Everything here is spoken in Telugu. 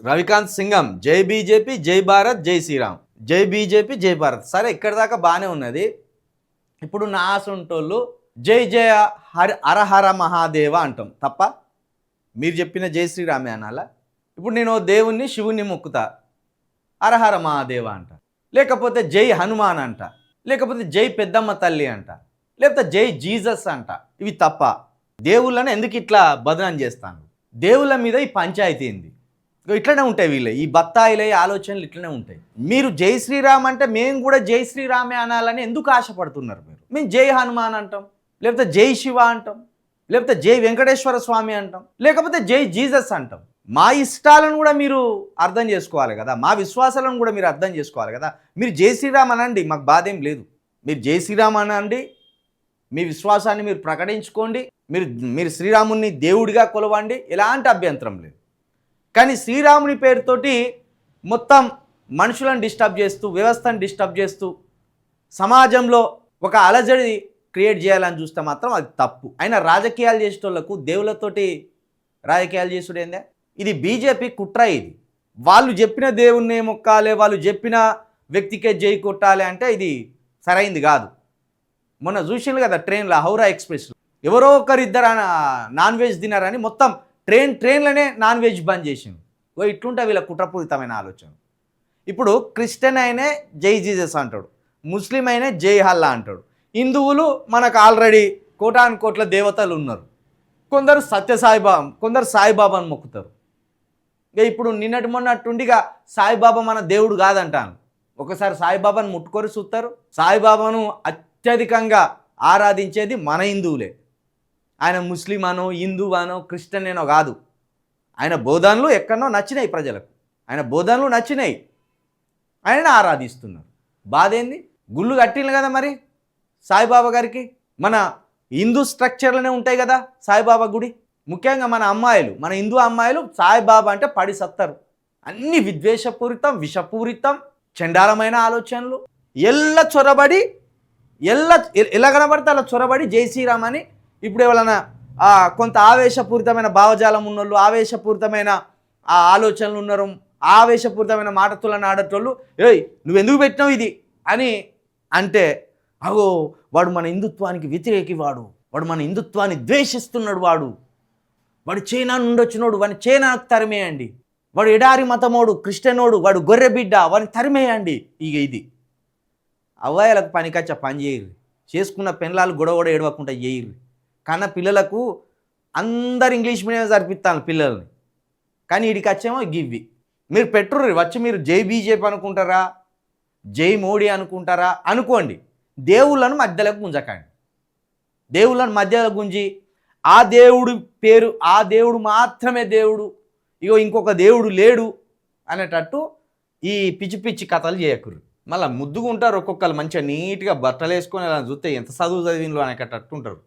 రవికాంత్ సింగం జై బీజేపీ జై భారత్ జై శ్రీరామ్. జై బీజేపీ జై భారత్. సరే ఇక్కడ దాకా బాగానే ఉన్నది. ఇప్పుడు నా ఆసంటోళ్ళు జై జయ హరహర మహాదేవ అంటాం తప్ప, మీరు చెప్పిన జై శ్రీరామే అనాలా? ఇప్పుడు నేను దేవుణ్ణి శివుణ్ణి మొక్కుతా, హరహర మహాదేవ అంట, లేకపోతే జై హనుమాన్ అంట, లేకపోతే జై పెద్దమ్మ తల్లి అంట, లేకపోతే జై జీసస్ అంట. ఇవి తప్ప దేవుళ్ళని ఎందుకు ఇట్లా బదనాం చేస్తాను? దేవుళ్ళ మీద ఈ పంచాయతీ ఏంది? ఇట్లనే ఉంటాయి వీళ్ళే, ఈ బత్తాయిలే ఆలోచనలు ఇట్లనే ఉంటాయి. మీరు జై శ్రీరామ్ అంటే మేము కూడా జై శ్రీరామే అనాలని ఎందుకు ఆశపడుతున్నారు? మేము జై హనుమాన్ అంటాం, లేకపోతే జై శివ అంటాం, లేకపోతే జై వెంకటేశ్వర స్వామి అంటాం, లేకపోతే జై జీసస్ అంటాం. మా ఇష్టాలను కూడా మీరు అర్థం చేసుకోవాలి కదా, మా విశ్వాసాలను కూడా మీరు అర్థం చేసుకోవాలి కదా. మీరు జై శ్రీరామ్ అనండి, మాకు బాధ ఏం లేదు. మీరు జై శ్రీరామ్ అనండి, మీ విశ్వాసాన్ని మీరు ప్రకటించుకోండి, మీరు శ్రీరాముని దేవుడిగా కొలవండి, ఎలాంటి అభ్యంతరం లేదు. కానీ శ్రీరాముని పేరుతోటి మొత్తం మనుషులను డిస్టర్బ్ చేస్తూ, వ్యవస్థను డిస్టర్బ్ చేస్తూ, సమాజంలో ఒక అలజడి క్రియేట్ చేయాలని చూస్తే మాత్రం అది తప్పు. అయినా రాజకీయాలు చేసేటోళ్లకు దేవుళ్ళతోటి రాజకీయాలు చేసుడు ఏందే? ఇది బీజేపీ కుట్ర. ఇది వాళ్ళు చెప్పిన దేవుణ్ణి మొక్కాలి, వాళ్ళు చెప్పిన వ్యక్తికే జై కొట్టాలి అంటే ఇది సరైంది కాదు. మొన్న చూసిండు కదా ట్రైన్లో, హౌరా ఎక్స్ప్రెస్లో ఎవరో ఒకరిద్దరు నాన్ వెజ్ తినారని మొత్తం ట్రైన్లోనే నాన్ వెజ్ బంద్ చేసిండు. ఇట్లుంటే వీళ్ళ కుట్రపూరితమైన ఆలోచన. ఇప్పుడు క్రిస్టియన్ అయినే జై జీసస్ అంటాడు, ముస్లిం అయినే జై హల్లా అంటాడు, హిందువులు మనకు ఆల్రెడీ కోటాను కోట్ల దేవతలు ఉన్నారు. కొందరు సత్యసాయిబాబా, కొందరు సాయిబాబాను మొక్కుతారు. ఇప్పుడు నిన్నటి మొన్నట్టుండిగా సాయిబాబా మన దేవుడు కాదంటాను. ఒకసారి సాయిబాబాను ముట్టుకొని చూస్తారు. సాయిబాబాను అత్యధికంగా ఆరాధించేది మన హిందువులే. ఆయన ముస్లిం అనో, హిందూ అనో, క్రిస్టియన్ అనో కాదు. ఆయన బోధనలు ఎక్కడనో నచ్చినాయి ప్రజలకు, ఆయన బోధనలు నచ్చినాయి, ఆయనను ఆరాధిస్తున్నారు. బాధ ఏంది? గుళ్ళు కట్టిండ్రు కదా మరి సాయిబాబా గారికి. మన హిందూ స్ట్రక్చర్లోనే ఉంటాయి కదా సాయిబాబా గుడి. ముఖ్యంగా మన అమ్మాయిలు, మన హిందూ అమ్మాయిలు సాయిబాబా అంటే పడి సత్తారు. అన్ని విద్వేషపూరితం, విషపూరితం, చండాలమైన ఆలోచనలు. చొరబడి ఎలా కనబడితే అలా చొరబడి జై శ్రీరామ్ అని. ఇప్పుడు ఎవరైనా కొంత ఆవేశపూరితమైన భావజాలం ఉన్నోళ్ళు, ఆవేశపూరితమైన ఆలోచనలు ఉన్నారు, ఆవేశపూరితమైన మాటతులను ఆడేటోళ్ళు, ఏయ్ నువ్వెందుకు పెట్టినావు ఇది అని అంటే, అగో వాడు మన హిందుత్వానికి వ్యతిరేకి, వాడు మన హిందుత్వాన్ని ద్వేషిస్తున్నాడు, వాడు చైనా నుండి వచ్చినోడు, వాడిని చైనాకు తరిమేయండి, వాడు ఎడారి మతమోడు, క్రిస్టియనోడు, వాడు గొర్రె బిడ్డ, వాడిని తరిమేయండి. ఇక ఇది అవ్వాయిలకు పనికొచ్చే పని చేయరు. చేసుకున్న పెళ్ళాలు గొడవ ఏడవకుండా చేయరు. కన్నా పిల్లలకు అందరు ఇంగ్లీష్ మీడియం జరిపిస్తాను పిల్లల్ని. కానీ వీడికి వచ్చేమో గివ్వి. మీరు పెట్టుర్రు వచ్చి, మీరు జై బీజేపీ అనుకుంటారా, జై మోడీ అనుకుంటారా అనుకోండి. దేవుళ్ళను మధ్యలోకి గుంజకండి. దేవుళ్ళను మధ్యలో గుంజి ఆ దేవుడు పేరు, ఆ దేవుడు మాత్రమే దేవుడు, ఇంకొక దేవుడు లేడు అనేటట్టు ఈ పిచ్చి పిచ్చి కథలు చేయకుర్రు. మళ్ళీ ముద్దుగా ఉంటారు ఒక్కొక్కరు, మంచిగా నీట్గా బట్టలు వేసుకొని అలా చూస్తే ఎంత చదువు చదివినలో అనేటట్టు ఉంటారు.